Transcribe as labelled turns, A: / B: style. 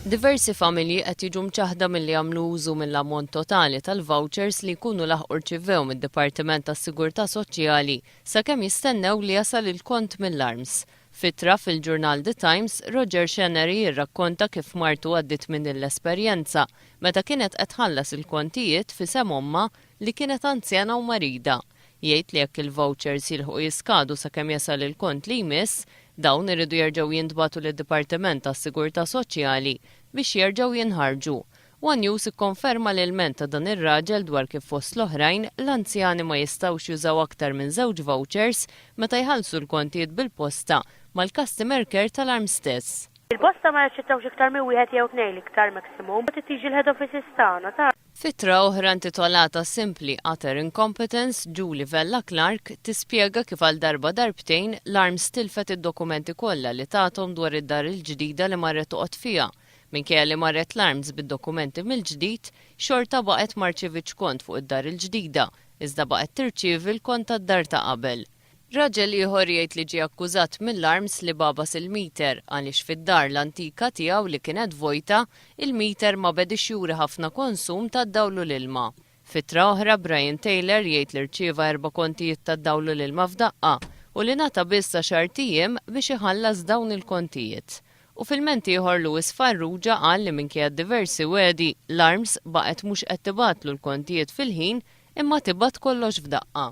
A: Diversi familji qed jiġu mċaħda milli jagħmlu użu mill-ammont totali tal-vouchers li jkunu laħqu rċivew mid-Dipartiment tas-Sigurtà Soċjali sakemm jistennew li jasal il-kont mill-arms. Fitra fil-ġurnal The Times, Roger Chenery jirrakkonta kif martu għaddit minn l-esperjenza meta kienet qed tħallas il-kontijiet f'isem omma li kienet anzjana u marida. Jgħid li jekk il-vouchers jilħu jiskadu sakemm jasal il-kont li jmiss, dawn iridu jerġgħu jintbagħtu lid-Dipartiment tas-Sigurtà Soċjali biex jerġgħu jinħarġu. One News ikkonferma l-ilment ta' dan ir-raġel dwar kif fost l-oħrajn l-anzjani ma jistgħux jużaw aktar minn żewġ vouchers meta jħallsu l-kontijiet bil-posta mal-customer care tal-arm stess.
B: Il-posta ma jaċċettawx iktar minn wieħed jew tnejn iktar maximum, u tiġi l-head office tagħna ta'.
A: Fitra oħra intitolata Simply Utter Incompetence, Julie Vella Clark tispjega kif għal darba darbtejn l-arms tilfet id-dokumenti kollha li tagħthom dwar id-dar il-ġdida li marret toqgħod fiha. Minkejja li marret l-arms bid-dokumenti mill-ġdid, xorta baqgħet ma rċivitx kont fuq id-dar il-ġdida, iżda baqgħet tirċievi l-kont tad-dar ta' qabel. Raġel ieħor jgħid li ġie akkużat mill-arms li babas il-meter għaliex fid-dar l-antika tiegħu li kienet vojta, il-meter ma bedix juri ħafna konsum tad-dawl u l-ilma. Fitra oħra Brian Taylor jgħid li rċieva 4 kontijiet tad-dawl u l-ilma f'daqqa u li nata biss xahar ijiem biex iħallas dawn il-kontijiet. U fil-menti ieħor Lewis Farrugia qal li minkejja diversi wedi l-arms baqgħet mhux qed tibatlu l-kontijiet fil-ħin imma tibgħat kollox f'daqqa.